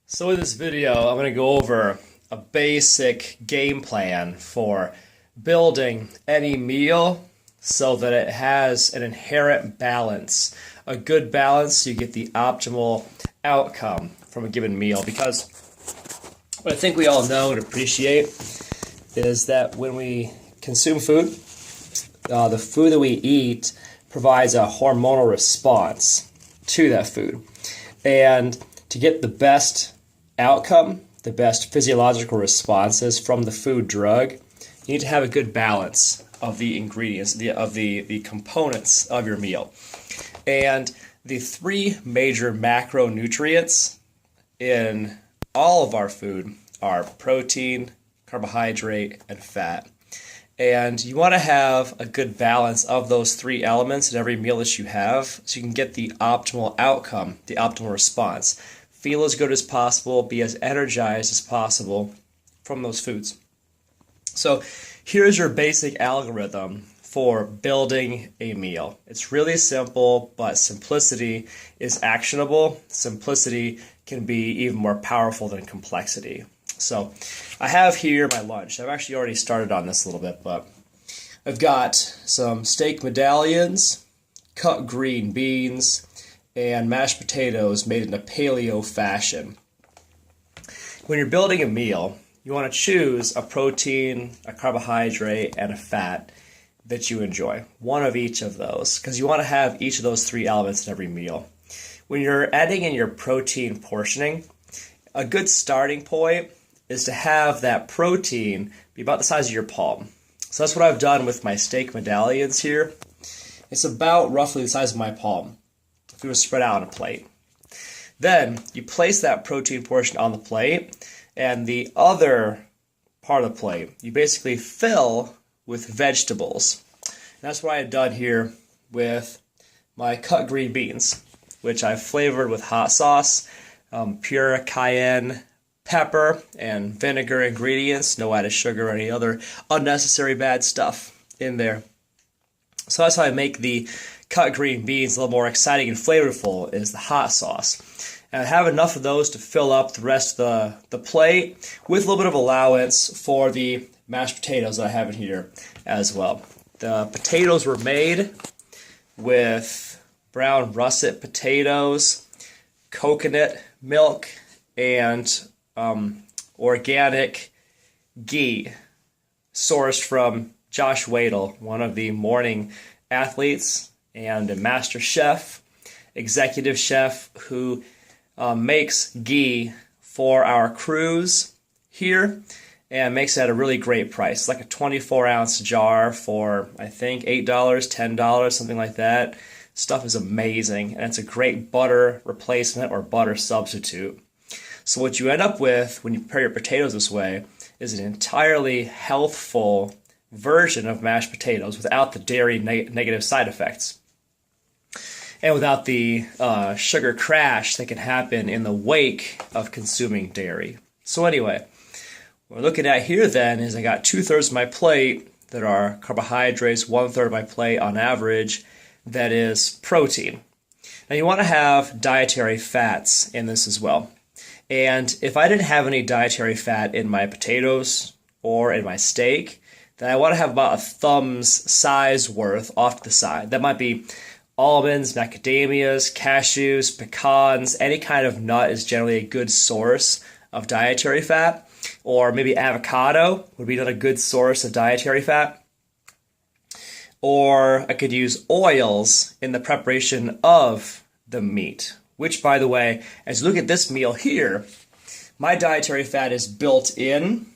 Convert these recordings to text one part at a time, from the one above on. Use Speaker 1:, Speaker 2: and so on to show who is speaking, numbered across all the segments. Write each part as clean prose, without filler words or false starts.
Speaker 1: So in this video, I'm going to go over a basic game plan for building any meal so that it has an inherent balance. A good balance so you get the optimal outcome from a given meal. Because what I think we all know and appreciate is that when we consume food, the food that we eat provides a hormonal response to that food. And to get the best outcome, the best physiological responses from the food drug, you need to have a good balance of the ingredients, of the components of your meal. And the three major macronutrients in all of our food are protein, carbohydrate, and fat. And you want to have a good balance of those three elements in every meal that you have so you can get the optimal outcome, the optimal response. Feel as good as possible, be as energized as possible from those foods. So here's your basic algorithm for building a meal. It's really simple, but simplicity is actionable. Simplicity can be even more powerful than complexity. So I have here my lunch. I've actually already started on this a little bit, but I've got some steak medallions, cut green beans, and mashed potatoes made in a paleo fashion. When you're building a meal, you want to choose a protein, a carbohydrate, and a fat that you enjoy. One of each of those, because you want to have each of those three elements in every meal. When you're adding in your protein portioning, a good starting point is to have that protein be about the size of your palm. So that's what I've done with my steak medallions here. It's about roughly the size of my palm if it was spread out on a plate. Then you place that protein portion on the plate, and the other part of the plate you basically fill with vegetables. And that's what I have done here with my cut green beans, which I've flavored with hot sauce, pure cayenne pepper, and vinegar ingredients, no added sugar or any other unnecessary bad stuff in there. So that's how I make the cut green beans a little more exciting and flavorful, is the hot sauce. And I have enough of those to fill up the rest of the plate with a little bit of allowance for the mashed potatoes that I have in here as well. The potatoes were made with brown russet potatoes, coconut milk, and organic ghee sourced from Josh Wadle, one of the morning athletes and a master chef, executive chef who makes ghee for our crews here and makes it at a really great price. It's like a 24-ounce jar for, I think, $8, $10, something like that. Stuff is amazing, and it's a great butter replacement or butter substitute. So what you end up with when you prepare your potatoes this way is an entirely healthful version of mashed potatoes without the dairy negative side effects and without the sugar crash that can happen in the wake of consuming dairy. So anyway, what we're looking at here then is I got 2/3 of my plate that are carbohydrates, 1/3 of my plate on average that is protein. Now you want to have dietary fats in this as well. And if I didn't have any dietary fat in my potatoes or in my steak, then I want to have about a thumb's size worth off to the side. That might be almonds, macadamias, cashews, pecans. Any kind of nut is generally a good source of dietary fat. Or maybe avocado would be another good source of dietary fat. Or I could use oils in the preparation of the meat. Which, by the way, as you look at this meal here, my dietary fat is built in,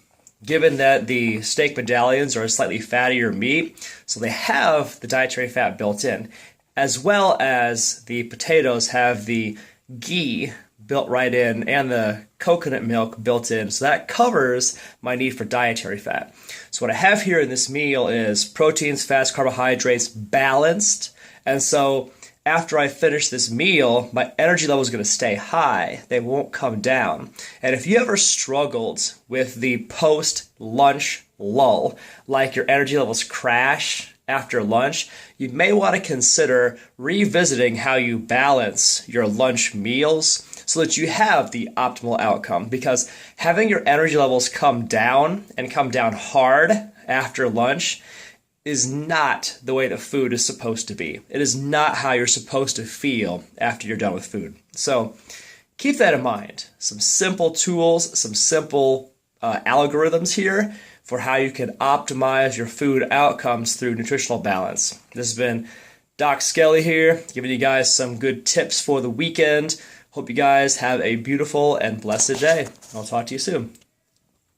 Speaker 1: given that the steak medallions are a slightly fattier meat, so they have the dietary fat built in, as well as the potatoes have the ghee built right in and the coconut milk built in, so that covers my need for dietary fat. So what I have here in this meal is proteins, fats, carbohydrates balanced, and so after I finish this meal, my energy level is going to stay high. They won't come down. And if you ever struggled with the post-lunch lull, like your energy levels crash after lunch, you may want to consider revisiting how you balance your lunch meals so that you have the optimal outcome. Because having your energy levels come down and come down hard after lunch is not the way that food is supposed to be. It is not how you're supposed to feel after you're done with food. So keep that in mind. Some simple tools, some simple algorithms here for how you can optimize your food outcomes through nutritional balance. This has been Doc Skelly here, giving you guys some good tips for the weekend. Hope you guys have a beautiful and blessed day. I'll talk to you soon.